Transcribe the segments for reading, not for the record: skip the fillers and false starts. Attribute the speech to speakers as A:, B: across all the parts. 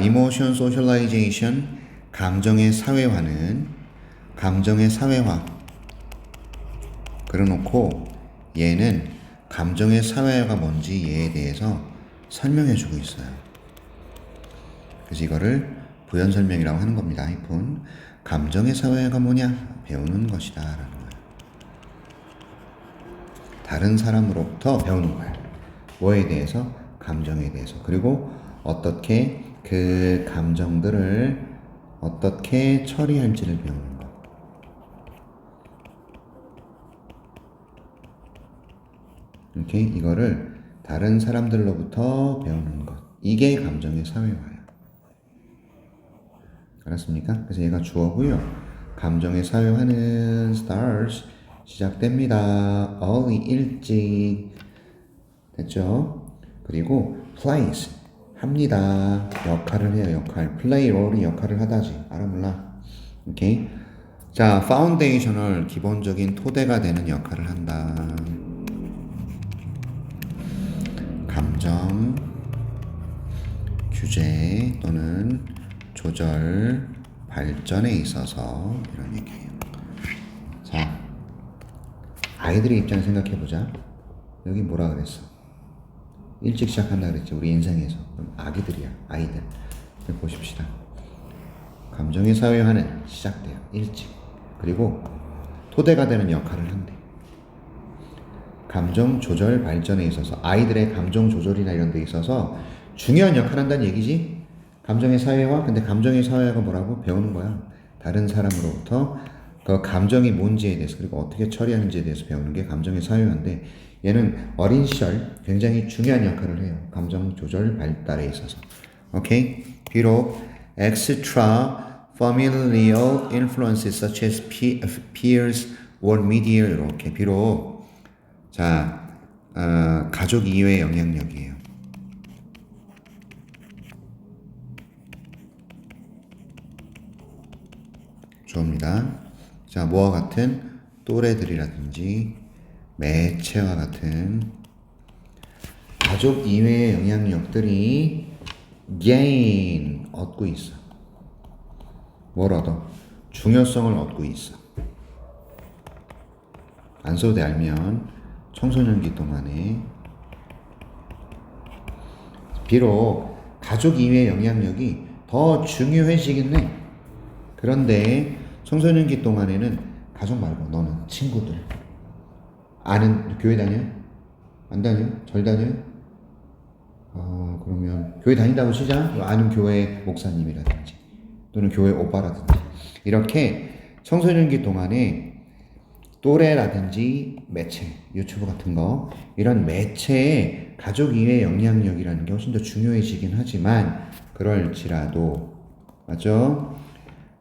A: emotion socialization, 감정의 사회화는 감정의 사회화 그려놓고 얘는 감정의 사회화가 뭔지 얘에 대해서 설명해주고 있어요. 그래서 이거를 부연 설명이라고 하는 겁니다. 하이픈 감정의 사회화가 뭐냐? 배우는 것이다 라는 거예요. 다른 사람으로부터 배우는 거예요. 뭐에 대해서? 감정에 대해서. 그리고 어떻게 그 감정들을 어떻게 처리할지를 배우는 것. 오케이? 이거를 다른 사람들로부터 배우는 것. 이게 감정의 사회화예요. 알았습니까? 그래서 얘가 주어고요. 감정의 사회화는 starts 시작됩니다. early 일찍 됐죠? 그리고 plays 합니다. 역할을 해요. 역할. play role이 역할을 하다지. 알아 몰라? 오케이. 자, foundational 기본적인 토대가 되는 역할을 한다. 감정 규제 또는 조절 발전에 있어서 이런 얘기예요. 자, 아이들의 입장 생각해보자. 여기 뭐라 그랬어? 일찍 시작한다 그랬지 우리 인생에서. 그럼 아기들이야. 아이들. 보십시다. 감정의 사회화는 시작돼요. 일찍. 그리고 토대가 되는 역할을 한대. 감정 조절 발전에 있어서 아이들의 감정 조절이나 이런 데 있어서 중요한 역할을 한다는 얘기지. 감정의 사회화. 근데 감정의 사회화가 뭐라고? 배우는 거야. 다른 사람으로부터 그 감정이 뭔지에 대해서 그리고 어떻게 처리하는지에 대해서 배우는 게 감정의 사회화인데 얘는 어린 시절 굉장히 중요한 역할을 해요. 감정 조절 발달에 있어서. 오케이? 비록 extra familial influences such as peers or media 이렇게 비록 자 가족 이외의 영향력이에요. 좋습니다. 자, 뭐와 같은 또래들이라든지 매체와 같은 가족 이외의 영향력들이 gain 얻고 있어. 뭘 얻어? 중요성을 얻고 있어. 안 써도 돼 알면 청소년기 동안에 비록 가족 이외의 영향력이 더 중요해지긴 해. 그런데 청소년기 동안에는 가족 말고 너는 친구들 아는 교회 다녀? 안 다녀? 절 다녀? 그러면 교회 다닌다고 치자. 아는 교회 목사님이라든지 또는 교회 오빠라든지 이렇게 청소년기 동안에 또래라든지 매체, 유튜브 같은 거 이런 매체의 가족 이외의 영향력이라는 게 훨씬 더 중요해지긴 하지만 그럴지라도 맞죠?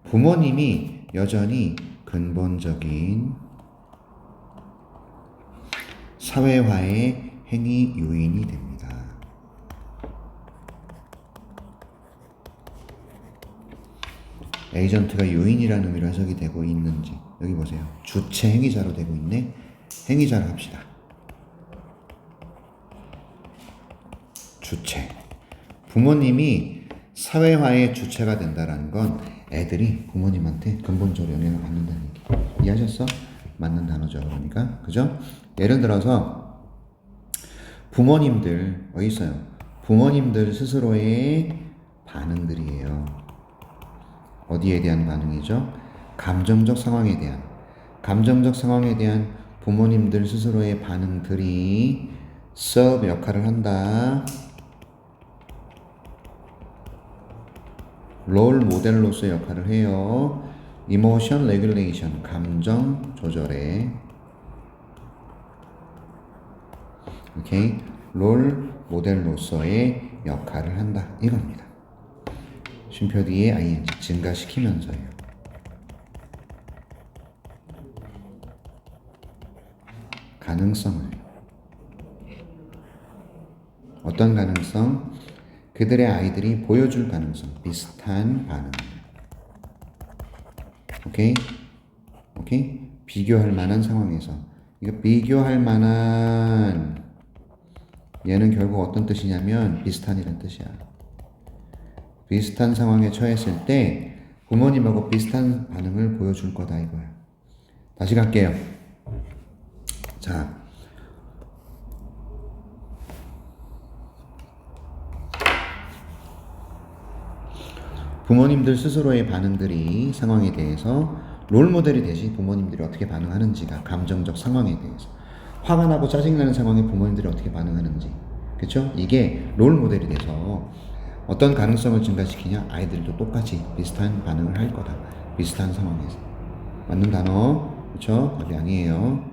A: 부모님이 여전히 근본적인 사회화의 행위 요인이 됩니다. 에이전트가 요인이라는 의미로 해석이 되고 있는지 여기 보세요. 주체 행위자로 되고 있네. 행위자로 합시다. 주체. 부모님이 사회화의 주체가 된다는 건 애들이 부모님한테 근본적으로 영향을 받는다는 얘기. 이해하셨어? 맞는 단어죠. 그러니까 그죠? 예를 들어서 부모님들 어디 있어요? 부모님들 스스로의 반응들이에요. 어디에 대한 반응이죠? 감정적 상황에 대한 부모님들 스스로의 반응들이 serve 역할을 한다. 롤 모델로서의 역할을 해요. emotion regulation 감정 조절에 오케이 롤 모델로서의 역할을 한다 이겁니다. 쉼표 뒤에 ing 증가시키면서요. 가능성을 어떤 가능성? 그들의 아이들이 보여줄 가능성 비슷한 반응. 오케이? 비교할 만한 상황에서 이거 비교할 만한 얘는 결국 어떤 뜻이냐면 비슷한이라는 뜻이야. 비슷한 상황에 처했을 때 부모님하고 비슷한 반응을 보여줄 거다 이거야. 다시 갈게요. 자, 부모님들 스스로의 반응들이 상황에 대해서 롤모델이 되지. 부모님들이 어떻게 반응하는지가 감정적 상황에 대해서 화가 나고 짜증나는 상황에 부모님들이 어떻게 반응하는지, 그렇죠? 이게 롤모델이 돼서 어떤 가능성을 증가시키냐? 아이들도 똑같이 비슷한 반응을 할 거다. 비슷한 상황에서. 맞는 단어, 그렇죠? 답이 아니에요.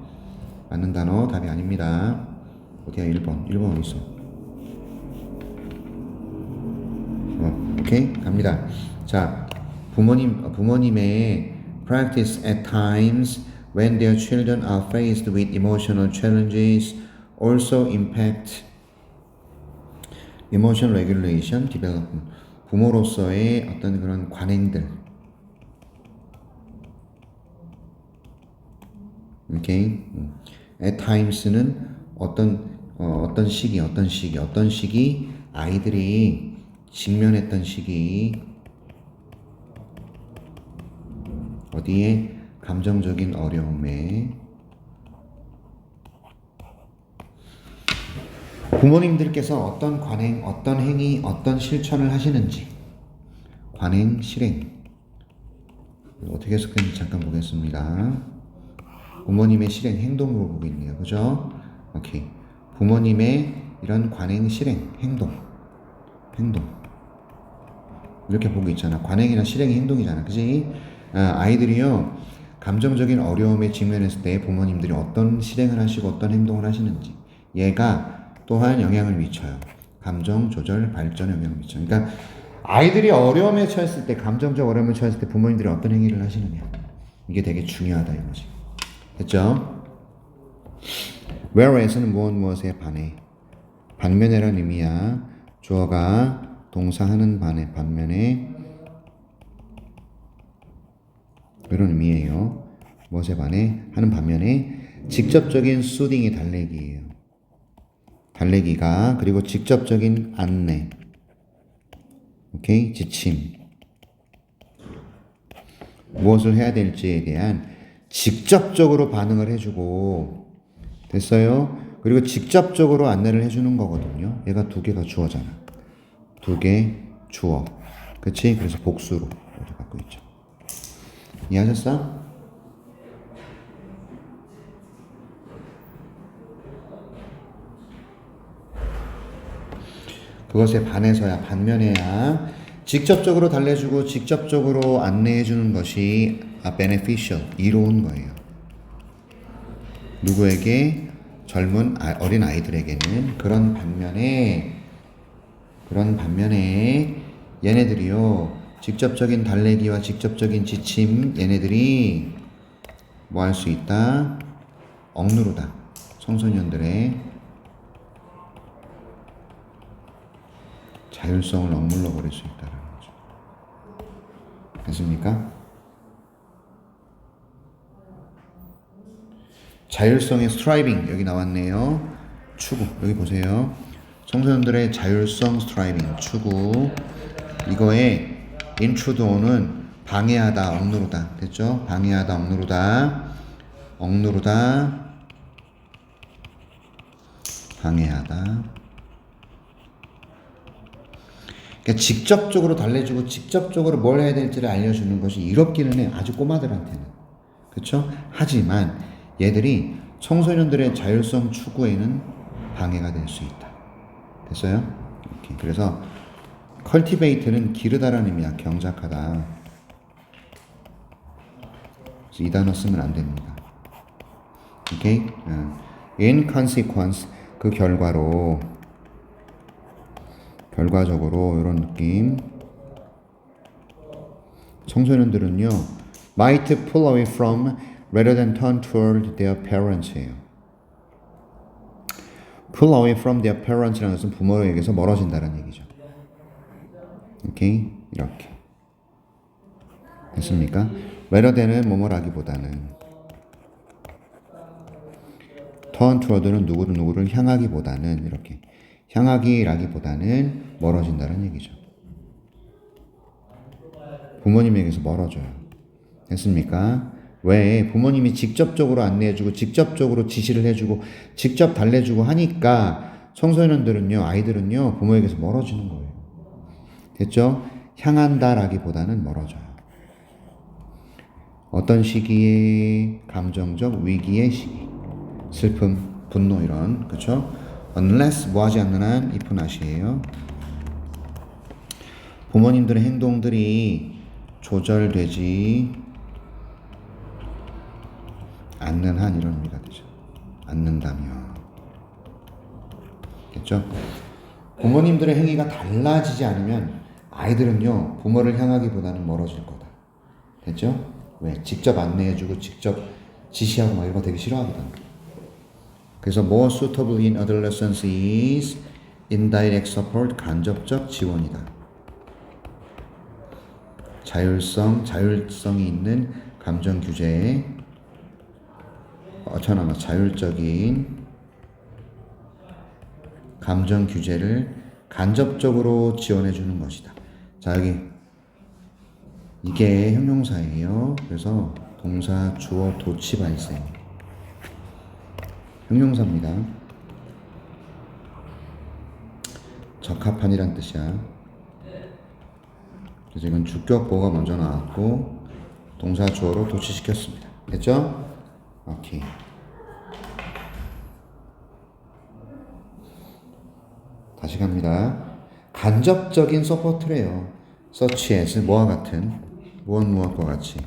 A: 맞는 단어 답이 아닙니다. 어디야? 1번. 1번 어디 있어? 오케이? 갑니다. 자, 부모님의 practice at times when their children are faced with emotional challenges also impact emotion regulation development. 부모로서의 어떤 그런 관행들. 오케이? at times는 어떤 시기 아이들이 직면했던 시기 어디에 감정적인 어려움에 부모님들께서 어떤 관행, 어떤 행위, 어떤 실천을 하시는지 관행, 실행 어떻게 해석했는지 잠깐 보겠습니다. 부모님의 실행, 행동으로 보고 있네요. 그죠? 오케이. 부모님의 이런 관행, 실행, 행동 이렇게 보고 있잖아. 관행이나 실행이 행동이잖아. 그지? 아이들이요 감정적인 어려움에 직면했을 때 부모님들이 어떤 실행을 하시고 어떤 행동을 하시는지 얘가 또한 영향을 미쳐요. 감정 조절 발전에 영향을 미쳐요. 그러니까 아이들이 어려움에 처했을 때 감정적 어려움에 처했을 때 부모님들이 어떤 행위를 하시느냐 이게 되게 중요하다 이거지. 됐죠? whereas는 무엇에 반해 반면에란 의미야. 주어가 동사하는 반면에 이런 의미예요. 무엇에 반해? 하는 반면에 직접적인 수딩이 달래기예요. 달래기가 그리고 직접적인 안내 오케이? 지침 무엇을 해야 될지에 대한 직접적으로 반응을 해주고 됐어요? 그리고 직접적으로 안내를 해주는 거거든요. 얘가 두 개가 주어잖아. 두 개 주어 그치? 그래서 복수로 이렇게 갖고 있죠. 이해하셨어? 그것에 반해서야 반면에야 직접적으로 달래주고 직접적으로 안내해주는 것이 beneficial 이로운 거예요. 누구에게? 젊은 어린 아이들에게는. 그런 반면에 얘네들이요 직접적인 달래기와 직접적인 지침 얘네들이 뭐 할 수 있다? 억누르다. 청소년들의 자율성을 억눌러 버릴 수 있다는 거죠. 됐습니까? 자율성의 스트라이빙 여기 나왔네요. 추구 여기 보세요. 청소년들의 자율성 스트라이빙 추구 이거에 intrude는 방해하다 억누르다 됐죠? 방해하다 억누르다 방해하다. 그러니까 직접적으로 달래주고 직접적으로 뭘 해야 될지를 알려주는 것이 이롭기는 해. 아주 꼬마들한테는. 그렇죠? 하지만 얘들이 청소년들의 자율성 추구에는 방해가 될 수 있다. 됐어요? 이렇게. 그래서 cultivate는 기르다라는 의미야. 경작하다. 그래서 이 단어 쓰면 안 됩니다. 오케이? In consequence 그 결과적으로 이런 느낌. 청소년들은요 might pull away from rather than turn toward their parents예요. pull away from their parents라는 것은 부모에게서 멀어진다는 얘기죠. 오케이? 이렇게 됐습니까? rather than은 뭐뭐라기보다는 turn toward는 누구를 향하기보다는 이렇게 향하기라기보다는 멀어진다는 얘기죠. 부모님에게서 멀어져요. 됐습니까? 왜? 부모님이 직접적으로 안내해주고 직접적으로 지시를 해주고 직접 달래주고 하니까 청소년들은요, 아이들은요, 부모에게서 멀어지는 거예요. 됐죠? 향한다라기보다는 멀어져요. 어떤 시기에? 감정적 위기의 시기. 슬픔, 분노 이런, 그쵸? unless 뭐하지 않는 한 if not이에요. 부모님들의 행동들이 조절되지 않는 한 이런 의미가 되죠. 않는다면. 됐죠? 부모님들의 행위가 달라지지 않으면 아이들은요, 부모를 향하기보다는 멀어질 거다. 됐죠? 왜? 직접 안내해주고 직접 지시하고 막 이런 거 되게 싫어하거든. 그래서 more suitable in adolescence is indirect support, 간접적 지원이다. 자율성이 있는 감정 규제에 자율적인 감정 규제를 간접적으로 지원해 주는 것이다. 자, 여기 이게 형용사예요. 그래서 동사, 주어, 도치 발생. 형용사입니다. 적합한이란 뜻이야. 그래서 이건 주격 보호가 먼저 나왔고 동사, 주어로 도치시켰습니다. 됐죠? 오케이. 다시 갑니다. 간접적인 서포트래요. such as 뭐와 같은 무엇과 같이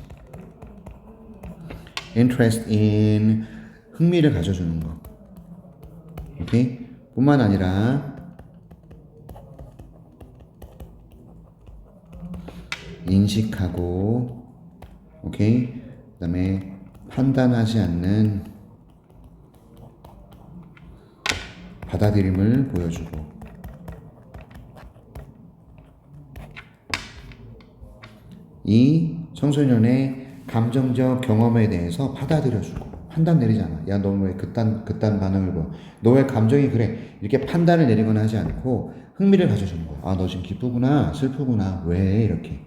A: interest in 흥미를 가져주는 거. 오케이? 뿐만 아니라 인식하고 오케이? 그다음에 판단하지 않는 받아들임을 보여주고 이 청소년의 감정적 경험에 대해서 받아들여주고 판단 내리잖아. 야, 너 왜 그딴 반응을 보여? 너 왜 감정이 그래? 이렇게 판단을 내리거나 하지 않고 흥미를 가져주는 거야. 아, 너 지금 기쁘구나, 슬프구나. 왜 이렇게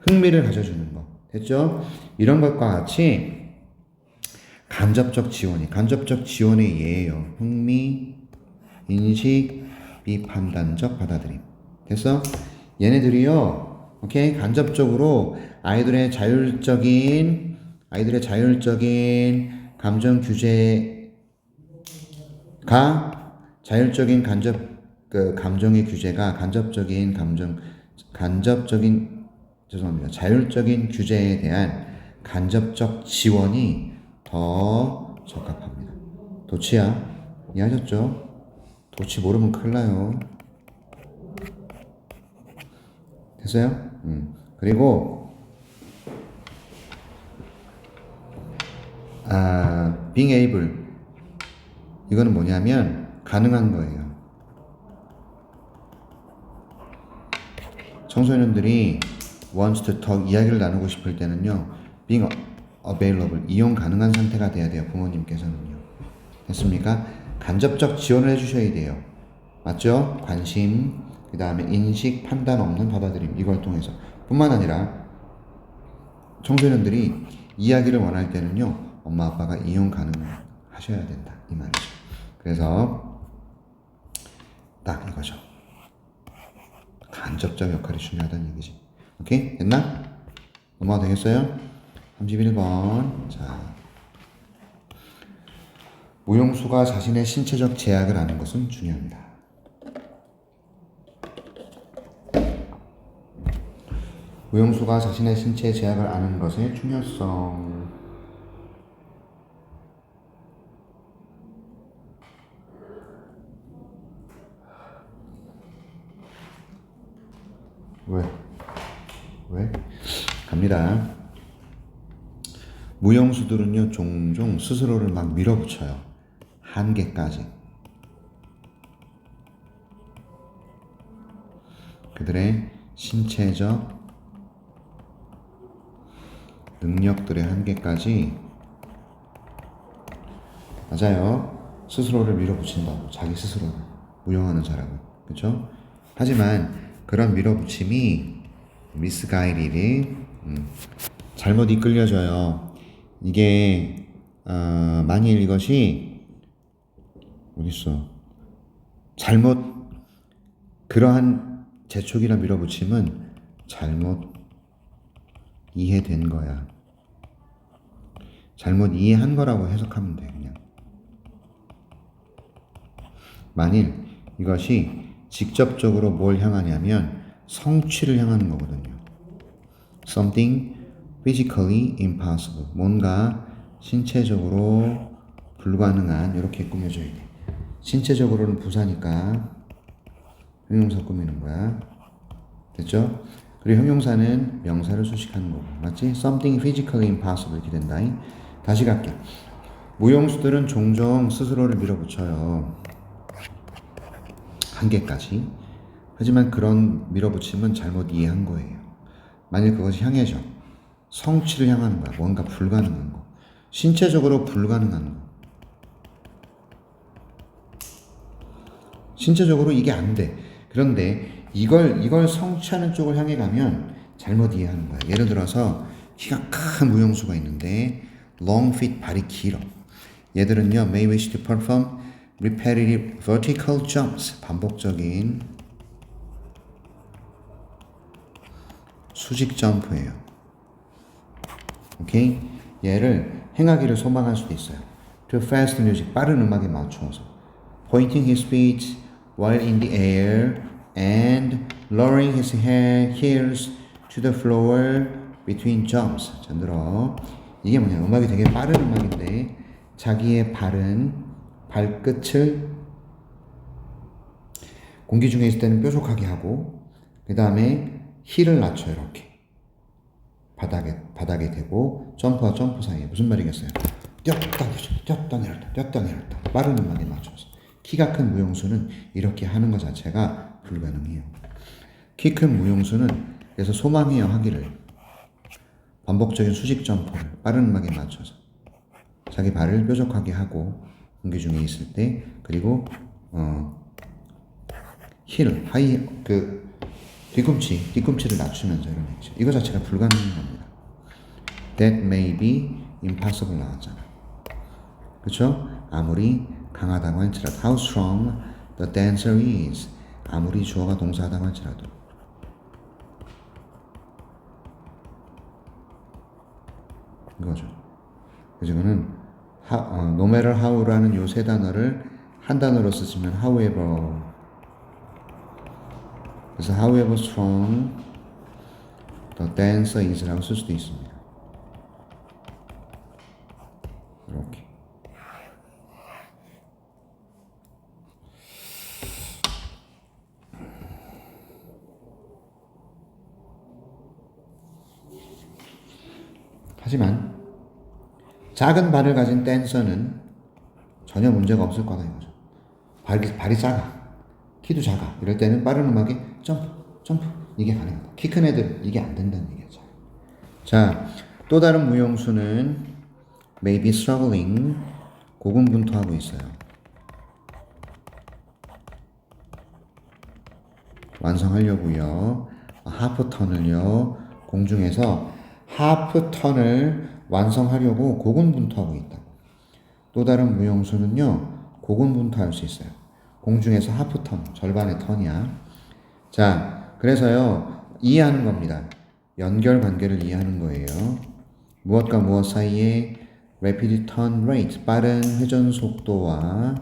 A: 흥미를 가져주는 거. 됐죠? 이런 것과 같이 간접적 지원의 예예요. 흥미, 인식, 비판단적 받아들임. 됐어? 얘네들이요. 오케이? 간접적으로 아이들의 자율적인 감정 규제가 감정의 규제가 자율적인 규제에 대한 간접적 지원이 더 적합합니다. 도치야. 이해하셨죠? 도치 모르면 큰일 나요. 됐어요? 그리고 being able 이거는 뭐냐면 가능한 거예요. 청소년들이 wants to talk 이야기를 나누고 싶을 때는요, being available 이용 가능한 상태가 돼야 돼요. 부모님께서는요. 됐습니까? 간접적 지원을 해주셔야 돼요. 맞죠? 관심, 그 다음에 인식, 판단 없는 받아들임 이걸 통해서 뿐만 아니라 청소년들이 이야기를 원할 때는요, 엄마 아빠가 이용 가능하셔야 된다 이 말이죠. 그래서 딱 이거죠. 간접적 역할이 중요하다는 얘기지. 오케이? 됐나? 넘어가도 되겠어요? 31번. 자, 무용수가 자신의 신체적 제약을 아는 것은 중요합니다. 무용수가 자신의 신체 제약을 아는 것의 중요성. 왜? 갑니다. 무용수들은요, 종종 스스로를 막 밀어붙여요. 한계까지. 그들의 신체적 능력들의 한계까지 맞아요. 스스로를 밀어붙인다고. 자기 스스로를. 무용하는 사람은. 그렇죠? 하지만 그런 밀어붙임이 misguided 잘못 이끌려져요. 이게 만일 이것이 어딨어? 잘못 그러한 재촉이라 밀어붙이면 잘못 이해된 거야. 잘못 이해한 거라고 해석하면 돼, 그냥. 만일 이것이 직접적으로 뭘 향하냐면 성취를 향하는 거거든요. Something physically impossible. 뭔가 신체적으로 불가능한, 이렇게 꾸며줘야 돼. 신체적으로는 부사니까 형용사 꾸미는 거야. 됐죠? 그리고 형용사는 명사를 수식하는 거고. 맞지? Something physically impossible 이렇게 된다. 다시 갈게. 무용수들은 종종 스스로를 밀어붙여요. 한계까지. 하지만 그런 밀어붙임은 잘못 이해한 거예요. 만일 그것이 향해져. 성취를 향하는 거야. 뭔가 불가능한 거. 신체적으로 불가능한 거. 신체적으로 이게 안 돼. 그런데 이걸 성취하는 쪽을 향해 가면 잘못 이해하는 거야. 예를 들어서 키가 큰 무용수가 있는데 long feet, 발이 길어. 얘들은요, may wish to perform repetitive vertical jumps, 반복적인 수직 점프예요. 오케이? 얘를 행하기를 소망할 수도 있어요. To fast music, 빠른 음악에 맞추어서 pointing his feet while in the air and lowering his heels to the floor between jumps. 자, 들어. 이게 뭐냐? 음악이 되게 빠른 음악인데 자기의 발끝을 공기 중에 있을 때는 뾰족하게 하고 그 다음에 힐을 낮춰 이렇게 바닥에 대고 점프와 점프 사이에 무슨 말이겠어요? 뛰었다 내렸다 빠른 음악에 맞춰서 키가 큰 무용수는 이렇게 하는 것 자체가 불가능해요. 키 큰 무용수는 그래서 소망해요 하기를 반복적인 수직 점프를 빠른 음악에 맞춰서 자기 발을 뾰족하게 하고 공기 중에 있을 때 그리고 힐 뒤꿈치를 낮추면서 이런 얘기죠. 이거 자체가 불가능한 겁니다. That may be impossible 나왔잖아. 그렇죠? 아무리 강하다고 할지라도 how strong the dancer is. 아무리 주어가 동사하다고 할지라도 이거죠. 그래서 이거는 no matter how라는 요 세 단어를 한 단어로 쓰시면 however. 그래서 however strong the dancer is라고 쓸 수도 있습니다. 이렇게. 하지만 작은 발을 가진 댄서는 전혀 문제가 없을 거다 이거죠. 발이 작아. 키도 작아. 이럴 때는 빠른 음악에 점프 이게 가능하다. 키 큰 애들 이게 안 된다는 얘기죠. 자, 또 다른 무용수는 may be struggling 고군분투하고 있어요. 완성하려고요. 하프턴을요. 공중에서 하프턴을 완성하려고 고군분투하고 있다. 또 다른 무용수는요. 고군분투할 수 있어요. 공중에서 하프턴, 절반의 턴이야. 자, 그래서요. 이해하는 겁니다. 연결관계를 이해하는 거예요. 무엇과 무엇 사이에 rapid turn rate, 빠른 회전 속도와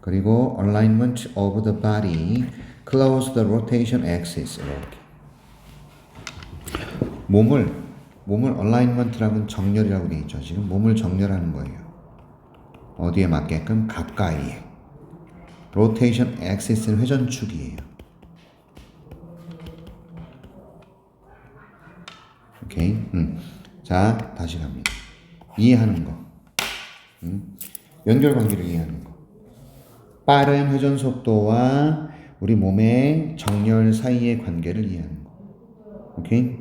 A: 그리고 alignment of the body close the rotation axis 이렇게. 몸을 alignment라고는 정렬이라고 되어 있죠. 지금 몸을 정렬하는 거예요. 어디에 맞게끔? 가까이에. rotation axis는 회전축이에요. 오케이. 자, 다시 갑니다. 이해하는 거. 연결관계를 이해하는 거. 빠른 회전 속도와 우리 몸의 정렬 사이의 관계를 이해하는 거. 오케이?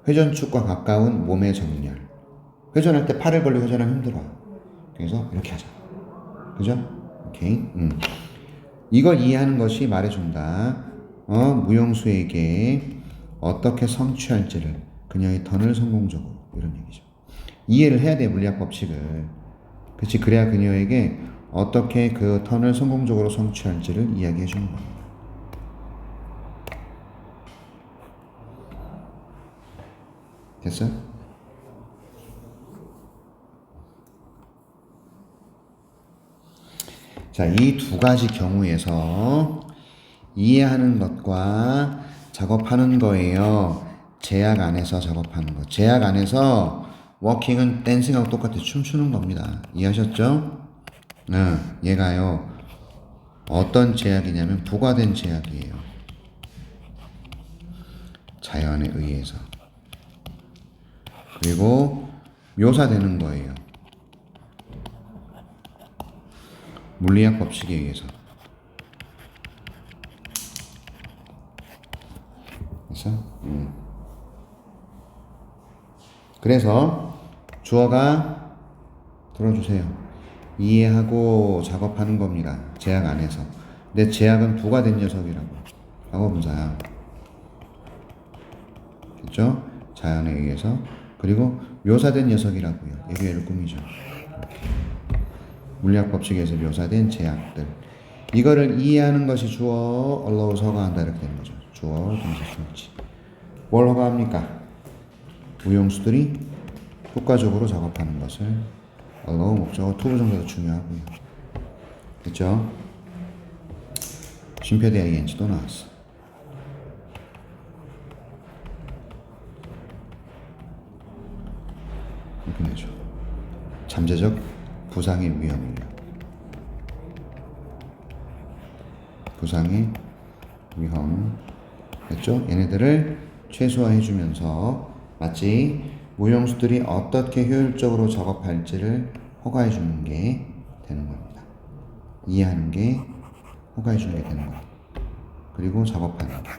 A: 회전축과 가까운 몸의 정렬. 회전할 때 팔을 벌리고 회전하면 힘들어. 그래서 이렇게 하자. 그죠? 오케이? 이걸 이해하는 것이 말해준다. 무용수에게 어떻게 성취할지를 그녀의 턴을 성공적으로 이런 얘기죠. 이해를 해야 돼 물리학 법칙을. 그렇지 그래야 그녀에게 어떻게 그 턴을 성공적으로 성취할지를 이야기해 주는 겁니다. 됐어요? 자, 이 두 가지 경우에서 이해하는 것과 작업하는 거예요. 제약 안에서 작업하는 거. 제약 안에서 워킹은 댄싱하고 똑같아. 춤추는 겁니다. 이해하셨죠? 얘가요. 어떤 제약이냐면 부과된 제약이에요. 자연에 의해서. 그리고 묘사되는 거예요. 물리학 법칙에 의해서. 그래서 주어가 들어주세요. 이해하고 작업하는 겁니다. 제약 안에서. 근데 제약은 부과된 녀석이라고. 과거분사야. 됐죠? 자연에 의해서. 그리고 묘사된 녀석이라고요. 얘를 꾸미죠. 물리학 법칙에서 묘사된 제약들. 이거를 이해하는 것이 주어, allows 허가한다 이렇게 되는 거죠. 주어, 동사, 수동치. 뭘 허가합니까? 무용수들이 효과적으로 작업하는 것을 allow 목적어 투부정사도 중요하고요. 그렇죠? 쉼표대 ing 또 나왔어. 이렇게 되죠. 잠재적 부상의 위험이요. 부상의 위험. 됐죠? 얘네들을 최소화해주면서 마치 무용수들이 어떻게 효율적으로 작업할지를 허가해주는 게 되는 겁니다. 이해하는 게 허가해주는 게 되는 거예요. 그리고 작업하는 거.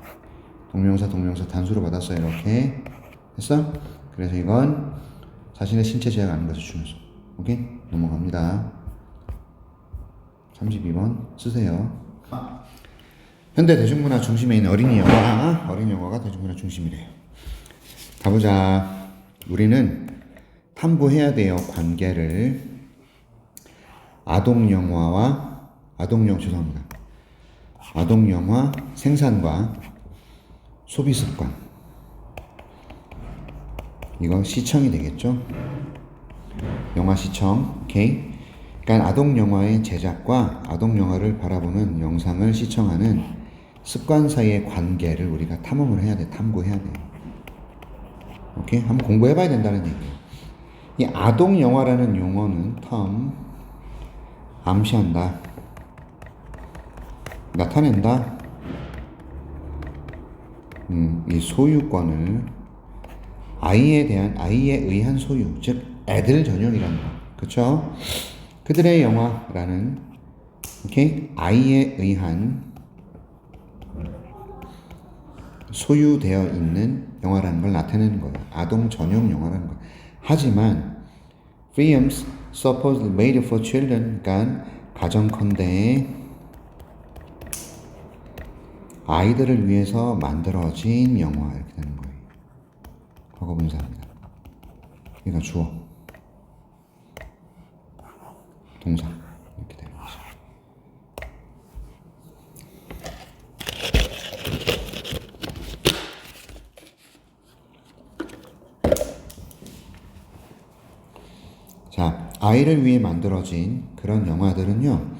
A: 동명사 단수로 받았어요. 이렇게 했어? 그래서 이건 자신의 신체 제약 아닌 것을 중요해서. 오케이? 넘어갑니다. 32번 쓰세요. 현대 대중문화 중심에 있는 어린이 영화가 대중문화 중심이래요. 가보자. 우리는 탐구해야 돼요. 관계를. 아동 영화 생산과 소비 습관. 이거 시청이 되겠죠? 영화 시청. 오케이? 그러니까 아동 영화의 제작과 아동 영화를 바라보는 영상을 시청하는 습관 사이의 관계를 우리가 탐험을 해야 돼. 탐구해야 돼. 오케이? 한번 공부해봐야 된다는 얘기예요. 이 아동 영화라는 용어는 암시한다, 나타낸다. 이 소유권을 아이에 의한 소유, 즉 애들 전용이라는 거, 그렇죠? 그들의 영화라는 오케이? 아이에 의한 소유되어 있는 영화라는 걸 나타내는 거예요. 아동 전용 영화라는 거. 하지만 films supposedly made for children, 그러니까 가정컨대 아이들을 위해서 만들어진 영화 이렇게 되는 거예요. 과거분사입니다. 그러니까 주어, 동사 이렇게 되는 거죠. 자, 아이를 위해 만들어진 그런 영화들은요,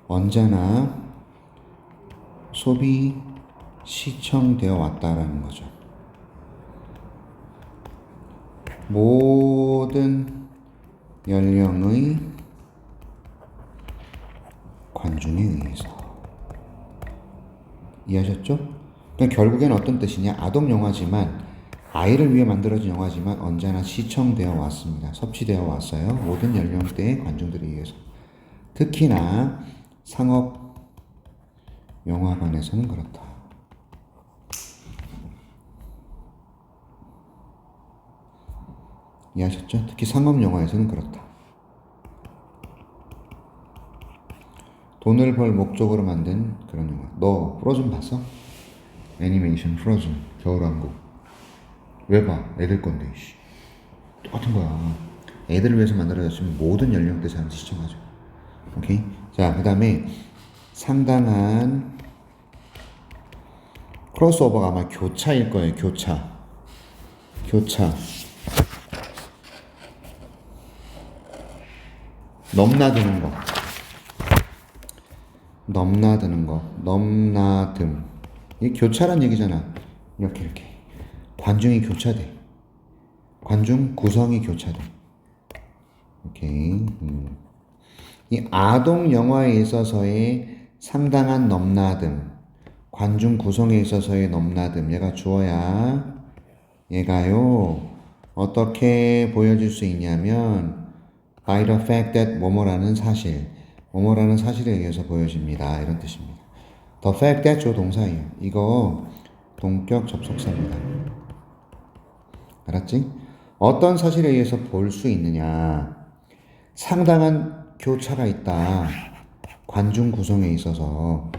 A: 언제나 소비, 시청되어 왔다라는 거죠. 모든 연령의 관중에 의해서. 이해하셨죠? 그러니까 결국엔 어떤 뜻이냐? 아동 영화지만, 아이를 위해 만들어진 영화지만 언제나 시청되어 왔습니다. 섭취되어 왔어요. 모든 연령대의 관중들에 의해서. 특히나 상업 영화관에서는 그렇다. 이해하셨죠? 특히 상업 영화에서는 그렇다. 돈을 벌 목적으로 만든 그런 영화. 너 프로즌 봤어? 애니메이션 프로즌. 겨울왕국. 왜 봐? 애들 건데, 씨. 똑같은 거야. 애들을 위해서 만들어졌으면 모든 연령대 사람 시청하죠. 오케이? 자, 그 다음에 상당한 크로스오버가 아마 교차일 거예요. 교차. 넘나드는 거. 넘나듦. 이게 교차란 얘기잖아. 이렇게. 관중이 교차돼. 관중 구성이 교차돼. 오케이. 이 아동 영화에 있어서의 상당한 넘나듦, 관중 구성에 있어서의 넘나듦, 얘가 주어야. 얘가요, 어떻게 보여줄 수 있냐면 by the fact that 뭐뭐라는 사실에 의해서 보여집니다. 이런 뜻입니다. the fact that 조 동사예요. 이거 동격 접속사입니다. 알았지? 어떤 사실에 의해서 볼 수 있느냐. 상당한 교차가 있다. 관중 구성에 있어서.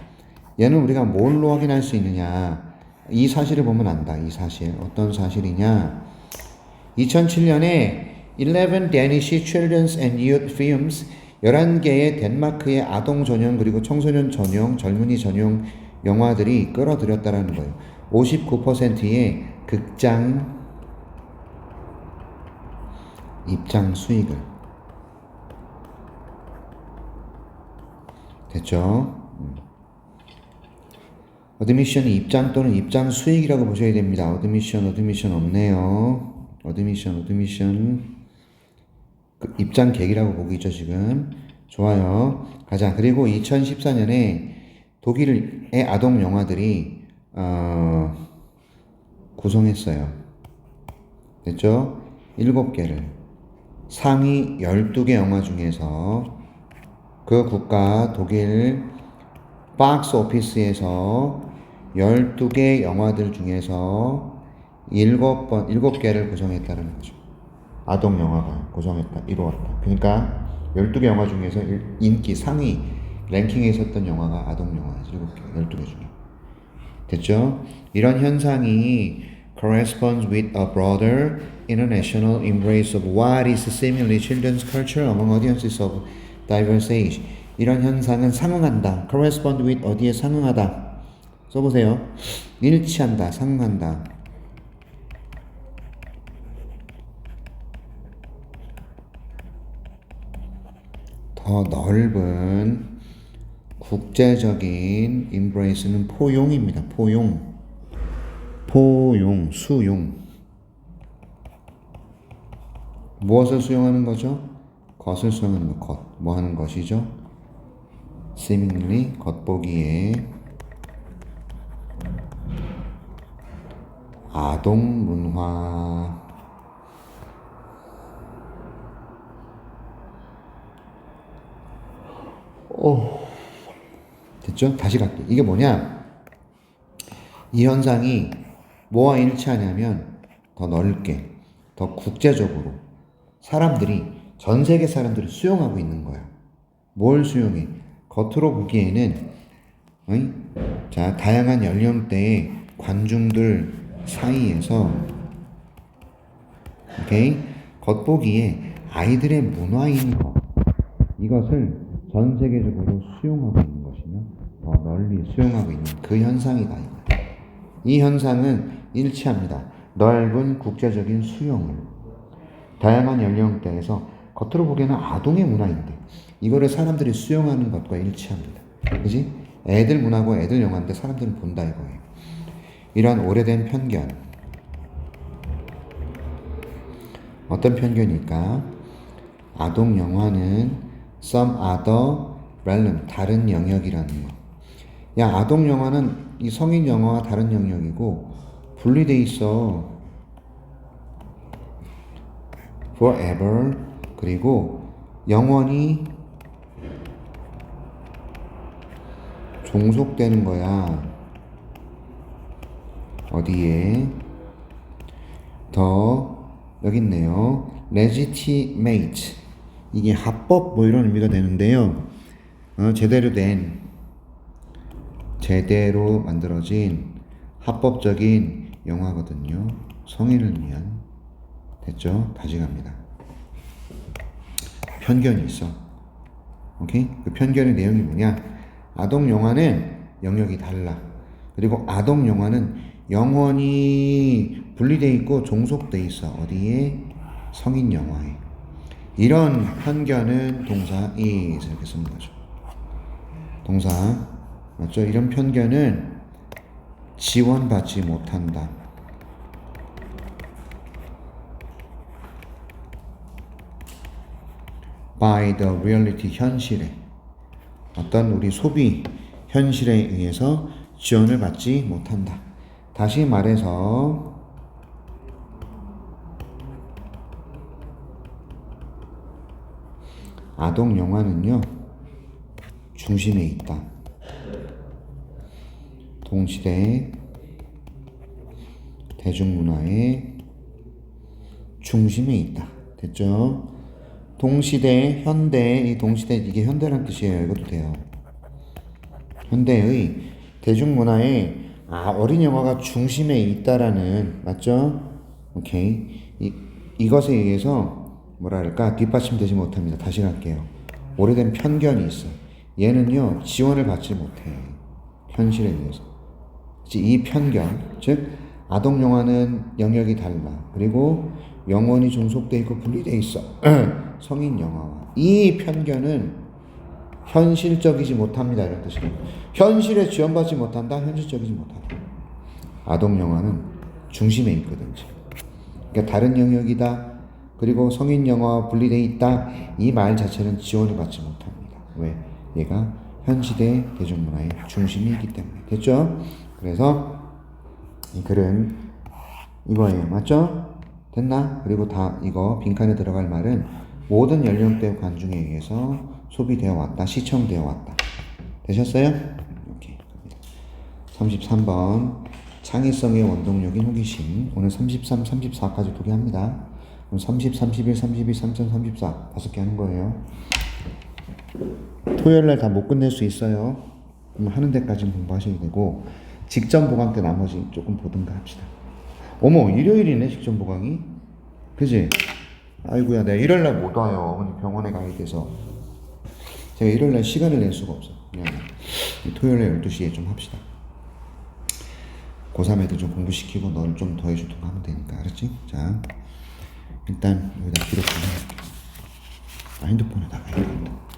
A: 얘는 우리가 뭘로 확인할 수 있느냐. 이 사실을 보면 안다. 이 사실. 어떤 사실이냐. 2007년에 11 Danish Children's and Youth Films 11개의 덴마크의 아동 전용 그리고 청소년 전용, 젊은이 전용 영화들이 끌어들였다라는 거예요. 59%의 극장 입장 수익을. 됐죠? 어드미션이 입장 또는 입장 수익이라고 보셔야 됩니다. 어드미션 없네요. 어드미션 그 입장 객이라고 보기죠 지금. 좋아요. 가자. 그리고 2014년에 독일의 아동 영화들이 구성했어요. 됐죠? 7개를 상위 12개 영화 중에서 그 국가 독일 박스 오피스에서 12개 영화들 중에서 7개를 구성했다는 거죠. 아동 영화가 구성했다, 이루었다. 그러니까 12개 영화 중에서 인기 상위 랭킹에 있었던 영화가 아동 영화예요. 7개, 12개 중에. 됐죠? 이런 현상이 corresponds with a broader international embrace of what is seemingly children's culture among audiences of diverse age. 이런 현상은 상응한다. correspond with 어디에 상응하다. 써보세요. 일치한다, 상응한다. 더 넓은 국제적인 embrace는 포용입니다. 수용. 무엇을 수용하는 거죠? 것을 수용하는 것. 뭐 하는 것이죠? seemingly 겉보기에 아동 문화. 됐죠? 다시 갈게. 이게 뭐냐? 이 현상이 뭐와 일치하냐면 더 넓게, 더 국제적으로 사람들이, 전 세계 사람들이 수용하고 있는 거야. 뭘 수용해? 겉으로 보기에는 자, 다양한 연령대의 관중들 사이에서 오케이? 겉보기에 아이들의 문화인 것, 이것을 전 세계적으로 수용하고 있는 것이며 더 널리 수용하고 있는 그 현상이다. 이 현상은 일치합니다. 넓은 국제적인 수용을. 다양한 연령대에서 겉으로 보기에는 아동의 문화인데 이거를 사람들이 수용하는 것과 일치합니다. 그지? 애들 문화고 애들 영화인데 사람들은 본다 이거예요. 이런 오래된 편견. 어떤 편견일까? 아동 영화는 some other realm, 다른 영역이라는 거. 야, 아동 영화는 이 성인 영화와 다른 영역이고 분리돼 있어. forever. 그리고 영원히 종속되는 거야. 어디에? 더 여기 있네요. legitimate. 이게 합법 뭐 이런 의미가 되는데요. 제대로 만들어진 합법적인 영화거든요. 성인을 위한. 됐죠? 다시 갑니다. 편견이 있어. 오케이? 그 편견의 내용이 뭐냐? 아동 영화는 영역이 달라. 그리고 아동 영화는 영원히 분리돼 있고 종속돼 있어. 어디에? 성인 영화에. 이런 편견은 동사 is 이렇게 쓰는 거죠. 동사 맞죠? 이런 편견은 지원받지 못한다. by the reality 현실에 어떤 우리 소비 현실에 의해서 지원을 받지 못한다. 다시 말해서 아동 영화는요 중심에 있다. 동시대 대중문화의 중심에 있다. 됐죠? 동시대, 현대, 이 동시대 이게 현대란 뜻이에요. 이것도 돼요. 현대의 대중문화의 어린 영화가 중심에 있다라는 맞죠? 오케이. 이것에 의해서 뭐랄까 뒷받침되지 못합니다. 다시 갈게요. 오래된 편견이 있어. 얘는요 지원을 받지 못해. 현실에 의해서. 이 편견, 즉 아동 영화는 영역이 달라. 그리고 영원히 종속돼 있고 분리돼 있어. 성인 영화와 이 편견은 현실적이지 못합니다. 이런 뜻이에요. 현실에 지원받지 못한다. 현실적이지 못하다. 아동 영화는 중심에 있거든요. 그러니까 다른 영역이다. 그리고 성인 영화와 분리돼 있다. 이 말 자체는 지원을 받지 못합니다. 왜? 얘가 현 시대 대중문화의 중심이 있기 때문에. 됐죠? 그래서 이 글은 이거예요. 맞죠? 됐나? 그리고 다 이거 빈칸에 들어갈 말은 모든 연령대 관중에 의해서 소비되어 왔다. 시청되어 왔다. 되셨어요? 오케이. 33번 창의성의 원동력인 호기심. 오늘 33, 34까지 두 개 합니다. 오늘 30, 31, 32, 33, 34 다섯 개 하는 거예요. 토요일날 다 못 끝낼 수 있어요. 그럼 하는 데까지는 공부하셔야 되고 직전 보강 때 나머지 조금 보든가 합시다. 어머 일요일이네 직전 보강이. 그지? 아이고야 내가 일요일날 못 와요. 어머니 병원에 가야 돼서 제가 일요일날 시간을 낼 수가 없어. 그냥 토요일에 12시에 좀 합시다. 고3 애들 좀 공부시키고 너를 좀 더 해주든가 하면 되니까. 알았지? 자 일단 여기다 기록 좀 해볼게. 핸드폰에다가 해야겠다.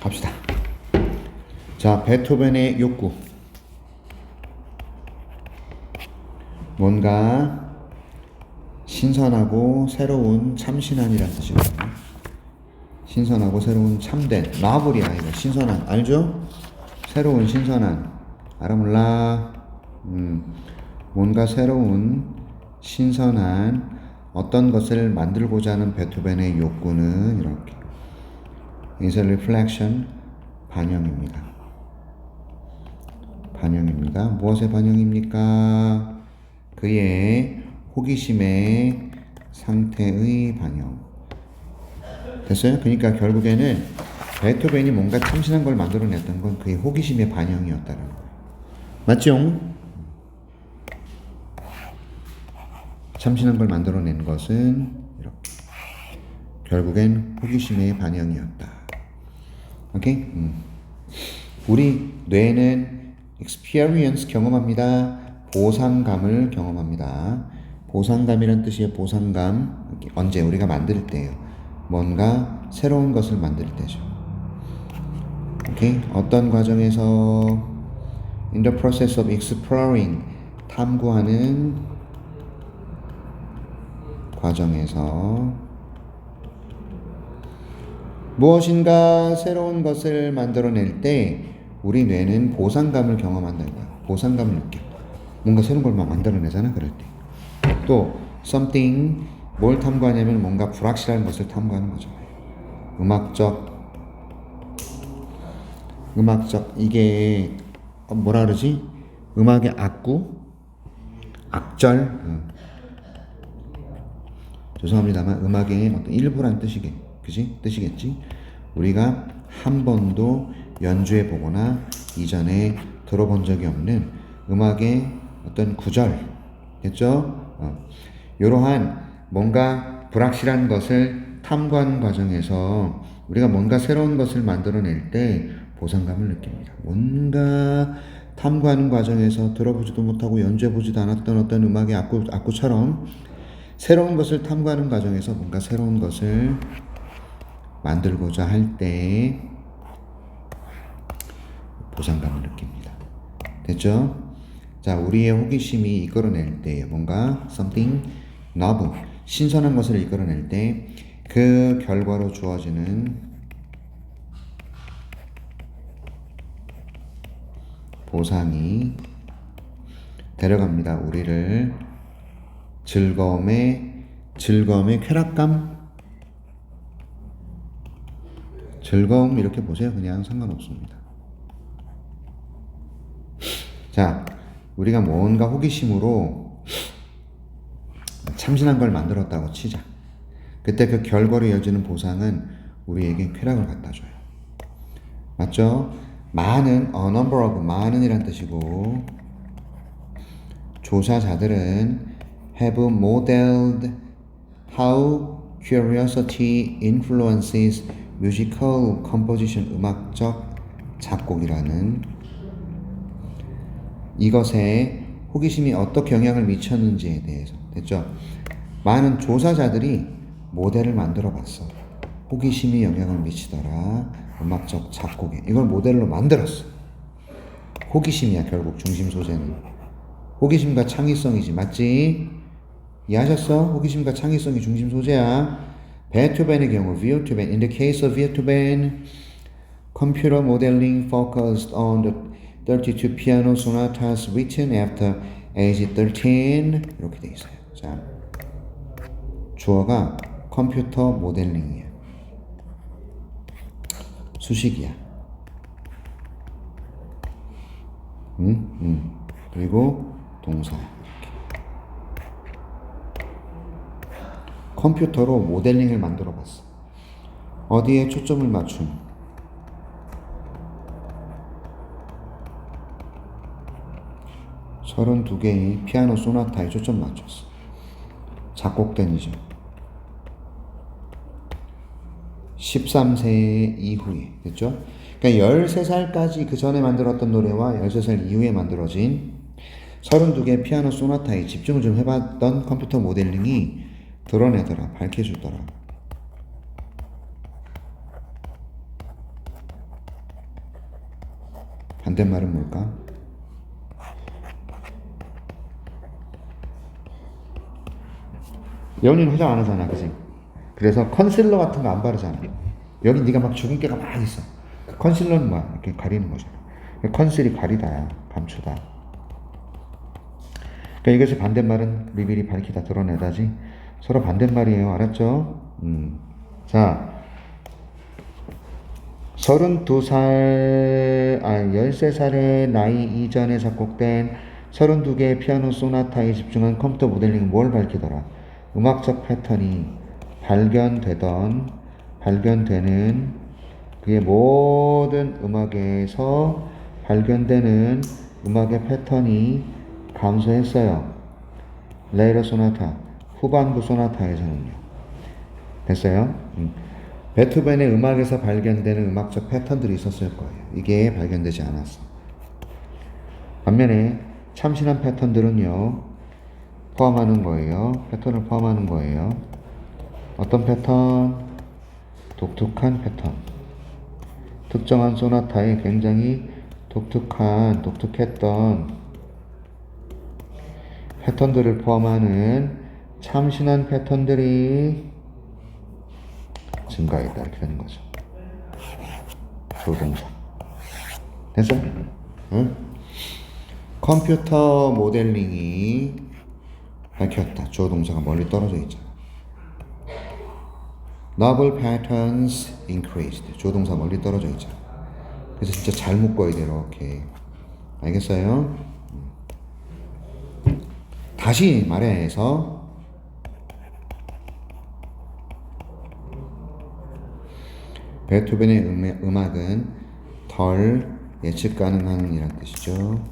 A: 갑시다. 자, 베토벤의 욕구. 뭔가 신선하고 새로운 참신한이라는 뜻이거든요. 신선하고 새로운 참된 마블이야 이거. 신선한 알죠? 새로운 신선한 알아 몰라? 뭔가 새로운 신선한 어떤 것을 만들고자 하는 베토벤의 욕구는 이렇게 is a reflection 반영입니다. 반영입니다. 무엇의 반영입니까? 그의 호기심의 상태의 반영. 됐어요? 그러니까 결국에는 베토벤이 뭔가 참신한 걸 만들어냈던 건 그의 호기심의 반영이었다는 거예요. 맞죠? 참신한 걸 만들어낸 것은 이렇게 결국엔 호기심의 반영이었다. 오케이? 우리 뇌는 experience 경험합니다. 보상감을 경험합니다. 보상감이란 뜻이에요. 보상감. 언제? 우리가 만들 때예요. 뭔가 새로운 것을 만들 때죠. 오케이? 어떤 과정에서 in the process of exploring 탐구하는 과정에서 무엇인가 새로운 것을 만들어낼 때 우리 뇌는 보상감을 경험한다는 거야. 보상감을 느껴. 뭔가 새로운 걸 막 만들어내잖아. 그럴 때. 또 something 뭘 탐구하냐면 뭔가 불확실한 것을 탐구하는 거죠. 음악적 이게 뭐라 그러지? 음악의 악절 죄송합니다만 음악의 어떤 일부란 뜻이겠지? 우리가 한 번도 연주해 보거나 이전에 들어본 적이 없는 음악의 어떤 구절겠죠? 이러한 뭔가 불확실한 것을 탐구하는 과정에서 우리가 뭔가 새로운 것을 만들어낼 때 보상감을 느낍니다. 뭔가 탐구하는 과정에서 들어보지도 못하고 연주해보지도 않았던 어떤 음악의 악구처럼 새로운 것을 탐구하는 과정에서 뭔가 새로운 것을 만들고자 할 때 보상감을 느낍니다. 됐죠? 자, 우리의 호기심이 이끌어낼 때 뭔가 something novel, 신선한 것을 이끌어낼 때 그 결과로 주어지는 보상이 데려갑니다. 우리를 즐거움의 쾌락감, 즐거움 이렇게 보세요. 그냥 상관없습니다. 자, 우리가 뭔가 호기심으로 참신한 걸 만들었다고 치자. 그때 그 결과로 이어지는 보상은 우리에게 쾌락을 갖다 줘요. 맞죠? 많은, number of, 많은이란 뜻이고, 조사자들은 have modeled how curiosity influences musical composition, 음악적 작곡이라는 이것에 호기심이 어떻게 영향을 미쳤는지에 대해서. 됐죠? 많은 조사자들이 모델을 만들어 봤어. 호기심이 영향을 미치더라. 음악적 작곡에. 이걸 모델로 만들었어. 호기심이야, 결국 중심 소재는. 호기심과 창의성이지. 맞지? 이해하셨어? 호기심과 창의성이 중심 소재야. 베토벤의 경우, Beethoven. In the case of Beethoven, computer modeling focused on the 32 piano sonatas written after age 13. 이렇게 돼 있어요. 자, 주어가 컴퓨터 모델링이야. 수식이야. 그리고 동사. 컴퓨터로 모델링을 만들어 봤어. 어디에 초점을 맞춤? 32개의 피아노 소나타에 초점 맞췄어. 작곡된 이죠. 13세 이후에. 됐죠? 그러니까 13살까지 그 전에 만들었던 노래와 13살 이후에 만들어진 32개의 피아노 소나타에 집중을 좀 해봤던 컴퓨터 모델링이 드러내더라. 밝혀주더라. 반대말은 뭘까? 연인 화장 안 하잖아, 그치? 그래서 컨실러 같은 거 안 바르잖아. 여기 네가 막 주근깨가 막 있어. 그 컨실러는 뭐야? 이렇게 가리는 거잖아. 컨실이 가리다야, 감추다. 그러니까 이것이 반대말은 미리 밝히다, 드러내다지. 서로 반대말이에요. 알았죠? 자, 13살의 나이 이전에 작곡된 32개의 피아노 소나타에 집중한 컴퓨터 모델링은 뭘 밝히더라? 음악적 패턴이 발견되는 그의 모든 음악에서 발견되는 음악의 패턴이 감소했어요. 레이러 소나타, 후반부 소나타에서는요. 됐어요? 베토벤의 음악에서 발견되는 음악적 패턴들이 있었을 거예요. 이게 발견되지 않았어. 반면에 참신한 패턴들은요, 패턴을 포함하는 거예요. 어떤 패턴? 독특한 패턴. 특정한 소나타에 굉장히 독특했던 패턴들을 포함하는 참신한 패턴들이 증가했다. 이렇게 되는 거죠. 조동사. 됐어? 응? 컴퓨터 모델링이 밝혔다. 주어 동사가 멀리 떨어져 있잖아. Novel patterns increased. 주어 동사 멀리 떨어져 있잖아. 그래서 진짜 잘 묶어야 돼 이렇게. 알겠어요? 다시 말해서 베토벤의 음악은 덜 예측 가능한 이란 뜻이죠.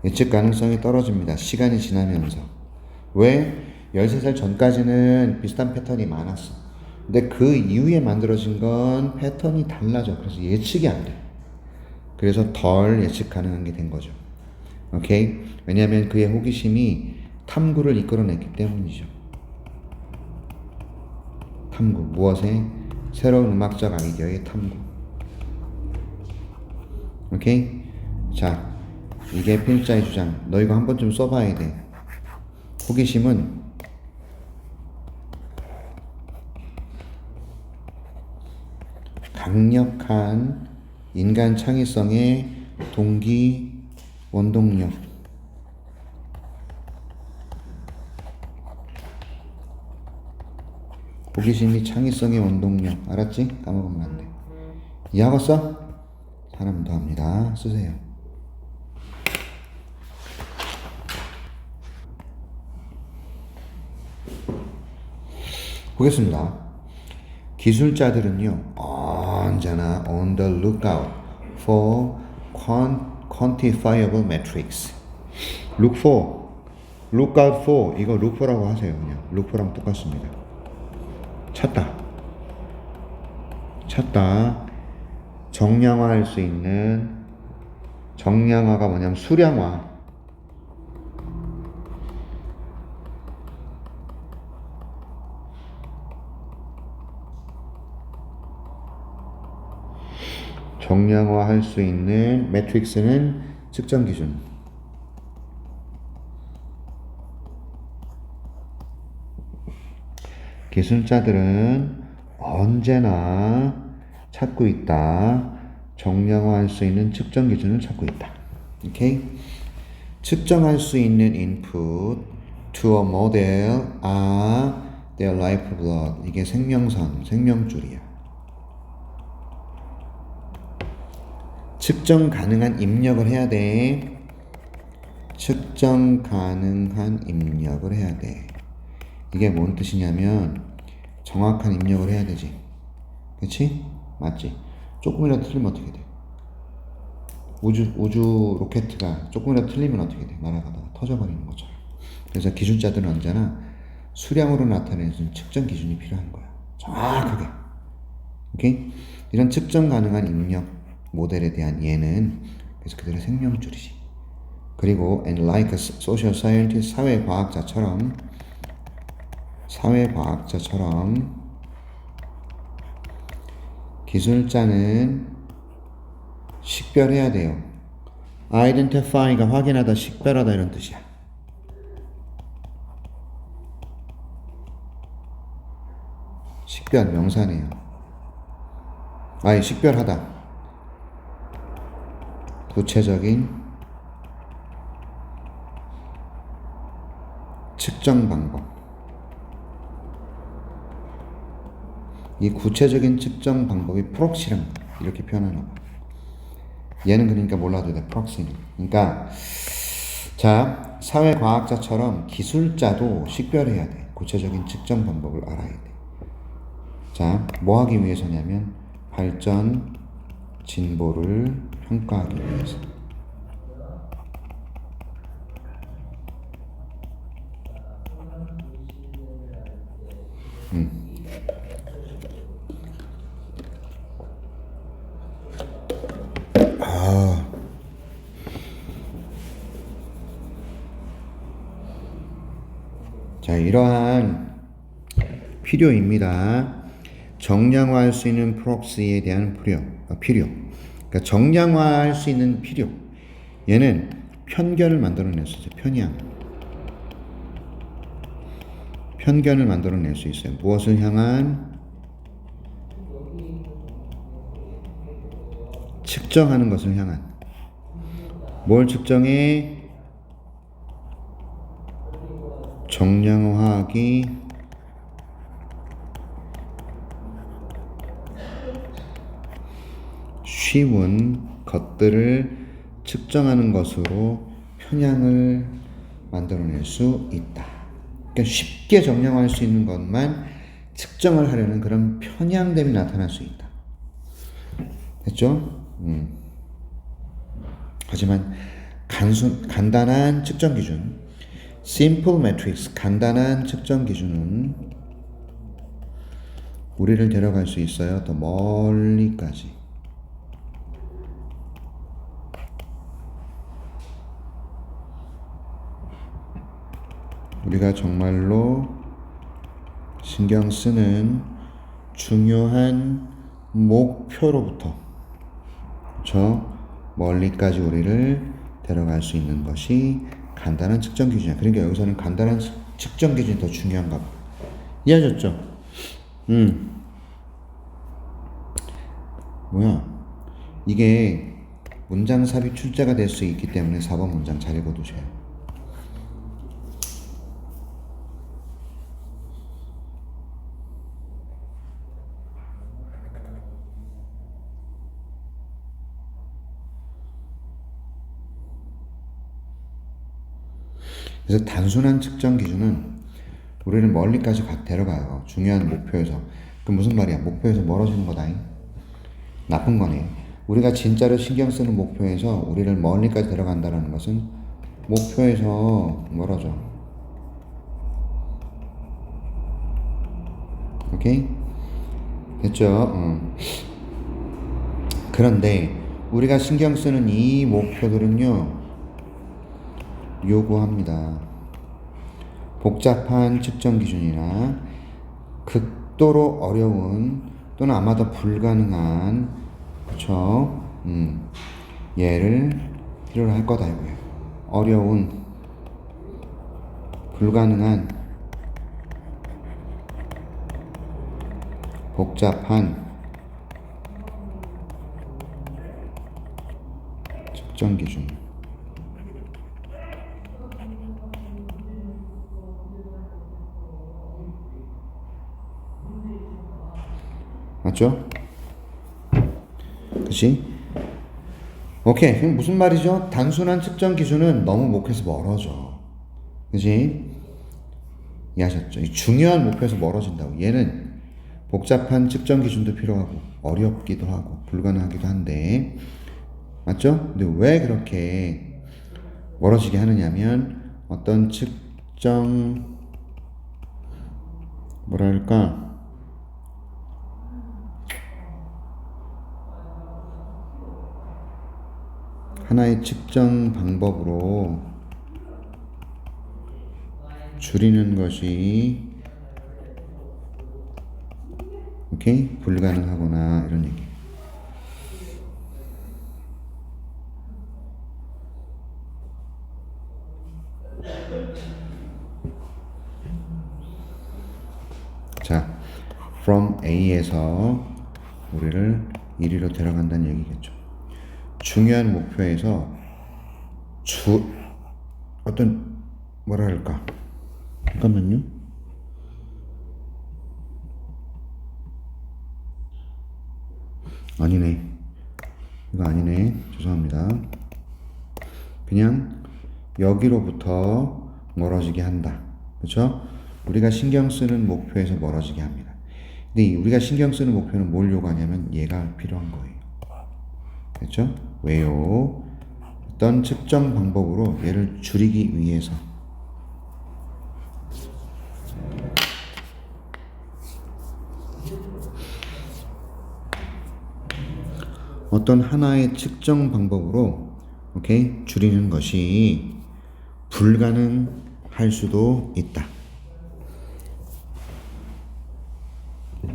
A: 예측 가능성이 떨어집니다. 시간이 지나면서. 왜? 13살 전까지는 비슷한 패턴이 많았어. 근데 그 이후에 만들어진 건 패턴이 달라져. 그래서 예측이 안 돼. 그래서 덜 예측 가능한 게 된 거죠. 오케이? 왜냐하면 그의 호기심이 탐구를 이끌어냈기 때문이죠. 탐구. 무엇에? 새로운 음악적 아이디어의 탐구. 오케이? 자, 이게 필자의 주장. 너 이거 한 번쯤 써봐야 돼. 호기심은 강력한 인간 창의성의 동기 원동력. 호기심이 창의성의 원동력. 알았지? 까먹으면 안 돼. 이해하겠어? 사람 더합니다. 쓰세요. 보겠습니다. 기술자들은요, 언제나 on the lookout for quantifiable metrics. look for, lookout for, 이거 look for라고 하세요. 그냥 look for랑 똑같습니다. 찾다. 정량화할 수 있는, 정량화가 뭐냐면 수량화. 정량화할 수 있는 매트릭스는 측정 기준. 기술자들은 언제나 찾고 있다. 정량화할 수 있는 측정 기준을 찾고 있다. 오케이? 측정할 수 있는 input to a model are their lifeblood. 이게 생명선, 생명줄이야. 측정 가능한 입력을 해야 돼. 측정 가능한 입력을 해야 돼. 이게 뭔 뜻이냐면 정확한 입력을 해야 되지. 그치? 맞지? 조금이라도 틀리면 어떻게 돼? 우주 로켓가 조금이라도 틀리면 어떻게 돼? 날아가다가 터져버리는 것처럼. 그래서 기술자들은 언제나 수량으로 나타내는 측정 기준이 필요한 거야. 정확하게. 오케이? 이런 측정 가능한 입력 모델에 대한 예는 그래서 그들의 생명줄이지. 그리고 and like a social scientist, 사회과학자처럼 기술자는 식별해야 돼요. identify가 확인하다, 식별하다 이런 뜻이야. 식별 명사네요. 식별하다. 구체적인 측정 방법. 이 구체적인 측정 방법이 프록시랑 이렇게 표현하나 봐. 얘는 그러니까 몰라도 돼. 프록시는. 그러니까 자, 사회과학자처럼 기술자도 식별해야 돼. 구체적인 측정 방법을 알아야 돼. 자, 뭐 하기 위해서냐면 발전, 진보를 평가하기 위해서. 자, 이러한 필요입니다. 정량화할 수 있는 프록시에 대한 필요. 그러니까 정량화할 수 있는 필요. 얘는 편견을 만들어낼 수 있어요. 편견을 만들어낼 수 있어요. 무엇을 향한? 측정하는 것을 향한. 뭘 측정해? 정량화하기 쉬운 것들을 측정하는 것으로 편향을 만들어낼 수 있다. 그러니까 쉽게 정량화할 수 있는 것만 측정을 하려는 그런 편향됨이 나타날 수 있다. 됐죠? 하지만 간단한 측정 기준, simple metrics, 간단한 측정 기준은 우리를 데려갈 수 있어요. 더 멀리까지. 우리가 정말로 신경 쓰는 중요한 목표로부터 저 멀리까지 우리를 데려갈 수 있는 것이 간단한 측정 기준이야. 그러니까 여기서는 간단한 측정 기준이 더 중요한가 봐. 이해하셨죠? 뭐야? 이게 문장 삽입 출제가 될 수 있기 때문에 4번 문장 잘 읽어두세요. 그래서 단순한 측정 기준은 우리를 멀리까지 데려가요. 중요한 목표에서. 그 무슨 말이야? 목표에서 멀어지는 거다잉. 나쁜 거네. 우리가 진짜로 신경 쓰는 목표에서 우리를 멀리까지 데려간다는 것은 목표에서 멀어져. 오케이? 됐죠? 그런데 우리가 신경 쓰는 이 목표들은요, 요구합니다. 복잡한 측정 기준이나 극도로 어려운 또는 아마도 불가능한, 그쵸? 예를 필요로 할 거다 이거예요. 어려운, 불가능한, 복잡한 측정 기준. 맞죠? 그치? 오케이. 그럼 무슨 말이죠? 단순한 측정 기준은 너무 목표에서 멀어져. 그치? 이해하셨죠? 이 중요한 목표에서 멀어진다고. 얘는 복잡한 측정 기준도 필요하고, 어렵기도 하고, 불가능하기도 한데, 맞죠? 근데 왜 그렇게 멀어지게 하느냐면, 어떤 측정, 뭐랄까, 하나의 측정 방법으로 줄이는 것이 오케이? 불가능하거나 이런 얘기. 자, from A에서 우리를 1위로 데려간다는 얘기겠죠. 중요한 목표에서 어떤 뭐랄까, 잠깐만요. 아니네. 이거 아니네. 죄송합니다. 그냥 여기로부터 멀어지게 한다. 그렇죠? 우리가 신경 쓰는 목표에서 멀어지게 합니다. 근데 우리가 신경 쓰는 목표는 뭘 요구하냐면 얘가 필요한 거예요. 됐죠? 왜요? 어떤 측정 방법으로 얘를 줄이기 위해서. 어떤 하나의 측정 방법으로 오케이? 줄이는 것이 불가능할 수도 있다.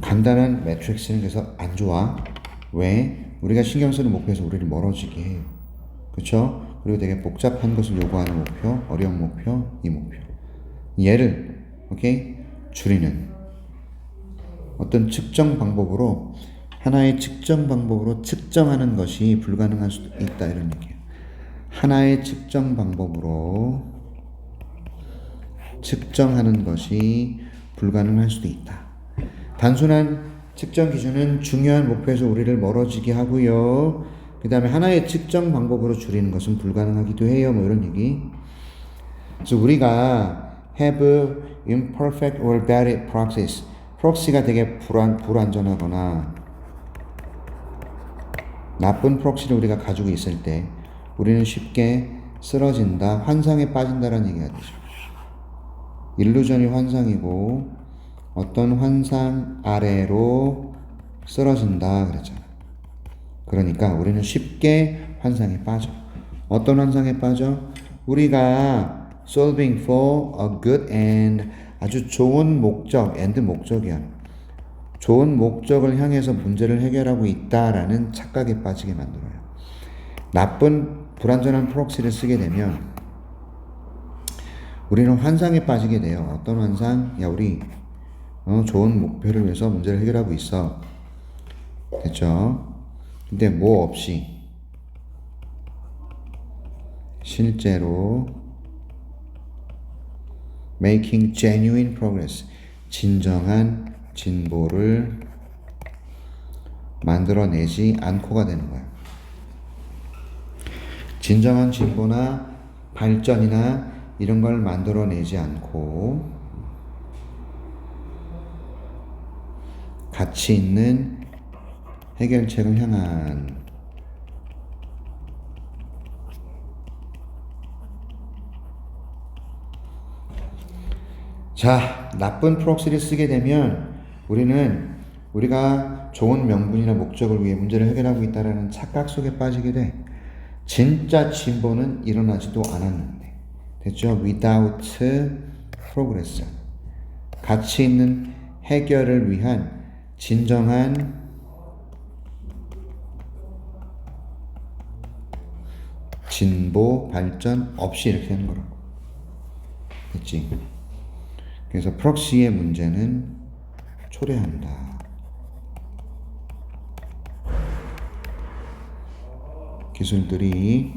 A: 간단한 매트릭스는 그래서 안 좋아. 왜? 우리가 신경 쓰는 목표에서 우리를 멀어지게 해요. 그렇죠? 그리고 되게 복잡한 것을 요구하는 목표, 어려운 목표, 이 목표. 얘를 오케이? 줄이는 어떤 측정 방법으로, 하나의 측정 방법으로 측정하는 것이 불가능할 수도 있다 이런 얘기예요. 하나의 측정 방법으로 측정하는 것이 불가능할 수도 있다. 단순한 측정 기준은 중요한 목표에서 우리를 멀어지게 하고요. 그 다음에 하나의 측정 방법으로 줄이는 것은 불가능하기도 해요. 뭐 이런 얘기. 그래서 우리가 have imperfect or bad proxies. 프록시가 되게 불완전하거나 나쁜 프록시를 우리가 가지고 있을 때 우리는 쉽게 쓰러진다, 환상에 빠진다라는 얘기가 되죠. 일루전이 환상이고 어떤 환상 아래로 쓰러진다 그랬잖아. 그러니까 우리는 쉽게 환상에 빠져. 어떤 환상에 빠져? 우리가 solving for a good end, 아주 좋은 목적, end 목적이야. 좋은 목적을 향해서 문제를 해결하고 있다라는 착각에 빠지게 만들어요. 나쁜 불완전한 프록시를 쓰게 되면 우리는 환상에 빠지게 돼요. 어떤 환상? 야, 우리 좋은 목표를 위해서 문제를 해결하고 있어. 됐죠? 근데 뭐 없이 실제로 making genuine progress, 진정한 진보를 만들어내지 않고가 되는 거야. 진정한 진보나 발전이나 이런 걸 만들어내지 않고 가치 있는 해결책을 향한 자, 나쁜 프록시를 쓰게 되면 우리가 좋은 명분이나 목적을 위해 문제를 해결하고 있다는 착각 속에 빠지게 돼. 진짜 진보는 일어나지도 않았는데. 됐죠? Without progress. 가치 있는 해결을 위한 진정한 진보, 발전 없이 이렇게 하는 거라고. 됐지? 그래서 프록시의 문제는 초래한다. 기술자들이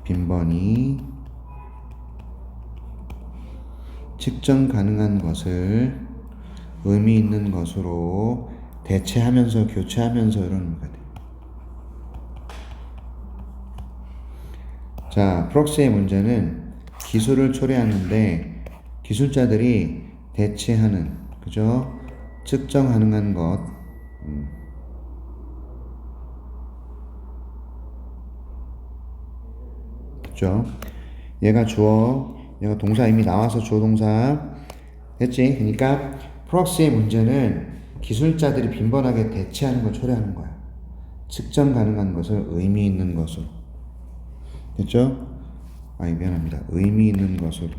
A: 빈번히 측정 가능한 것을 의미 있는 것으로 대체하면서 교체하면서 이런 거가 돼. 자, 프록시의 문제는 기술을 초래하는데 기술자들이 대체하는, 그죠? 측정 가능한 것. 그죠? 얘가 주어, 얘가 동사 이미 나와서 주어 동사. 됐지? 그러니까 프록시의 문제는 기술자들이 빈번하게 대체하는 걸 초래하는 거야. 측정 가능한 것을 의미 있는 것으로. 됐죠? 미안합니다. 의미 있는 것으로.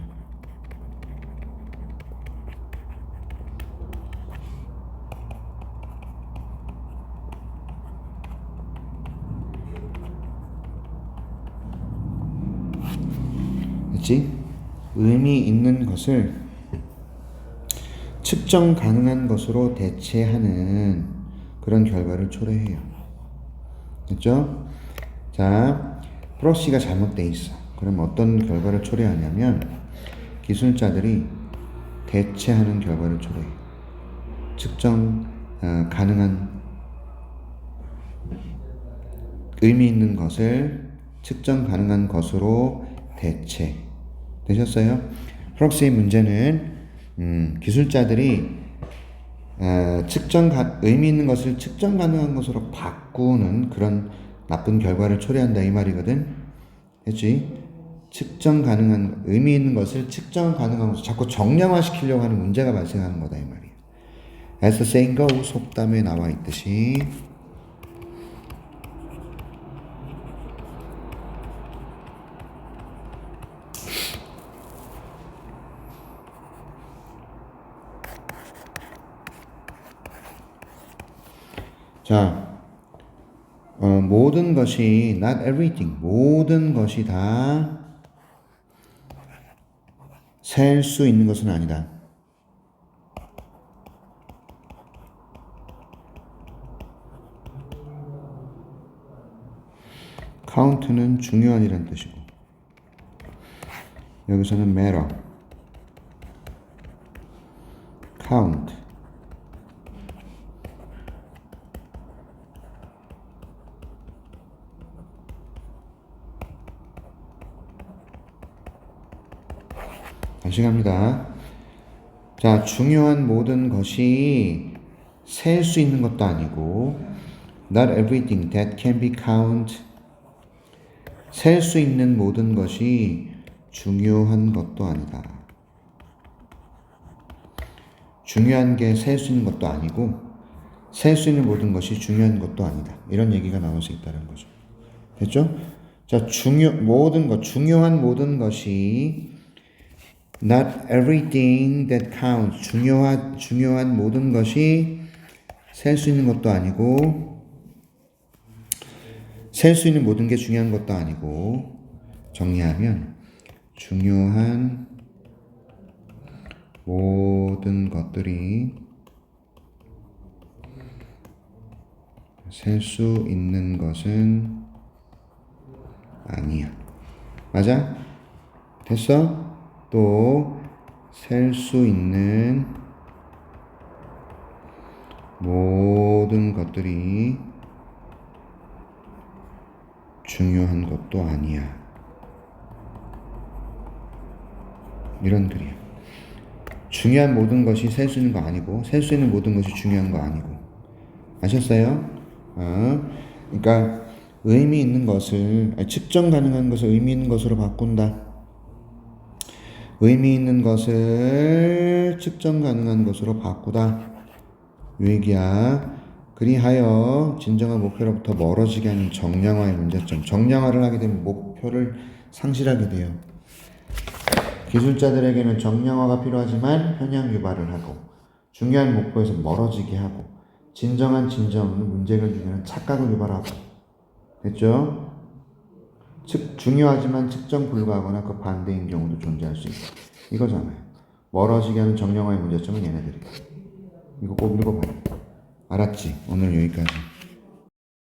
A: 됐지? 의미 있는 것을 측정 가능한 것으로 대체하는 그런 결과를 초래해요. 됐죠? 자, 프록시가 잘못돼 있어. 그럼 어떤 결과를 초래하냐면 기술자들이 대체하는 결과를 초래해. 측정 가능한 의미 있는 것을 측정 가능한 것으로 대체. 되셨어요? 프록시의 문제는 기술자들이 의미 있는 것을 측정 가능한 것으로 바꾸는 그런 나쁜 결과를 초래한다 이 말이거든. 됐지? 측정 가능한 의미 있는 것을 측정 가능한 것을 자꾸 정량화시키려고 하는 문제가 발생하는 거다 이 말이야. As the saying goes, 속담에 나와 있듯이 자, 모든 것이 not everything, 모든 것이 다 셀 수 있는 것은 아니다. count는 중요한이란 뜻이고 여기서는 matter, count. 다시 갑니다. 자, 중요한 모든 것이 셀 수 있는 것도 아니고 not everything that can be count. 셀 수 있는 모든 것이 중요한 것도 아니다. 중요한 게 셀 수 있는 것도 아니고 셀 수 있는 모든 것이 중요한 것도 아니다. 이런 얘기가 나올 수 있다는 거죠. 됐죠? 자, 중요한 모든 것이 not everything that counts. 중요한 모든 것이 셀 수 있는 것도 아니고 셀 수 있는 모든 게 중요한 것도 아니고 정리하면 중요한 모든 것들이 셀 수 있는 것은 아니야. 맞아? 됐어? 또 셀 수 있는 모든 것들이 중요한 것도 아니야. 이런 글이야. 중요한 모든 것이 셀 수 있는 거 아니고 셀 수 있는 모든 것이 중요한 거 아니고. 아셨어요? 그러니까 의미 있는 것을 측정 가능한 것을 의미 있는 것으로 바꾼다. 의미 있는 것을 측정 가능한 것으로 바꾸다. 이 얘기야. 그리하여 진정한 목표로부터 멀어지게 하는 정량화의 문제점. 정량화를 하게 되면 목표를 상실하게 돼요. 기술자들에게는 정량화가 필요하지만 편향 유발을 하고 중요한 목표에서 멀어지게 하고 진정한 문제를 주는 착각을 유발하고. 됐죠? 중요하지만 측정 불가하거나 그 반대인 경우도 존재할 수 있다. 이거잖아요. 멀어지게 하는 정량화의 문제점은 얘네들이다. 이거 꼭 읽어봐요. 알았지? 오늘 여기까지.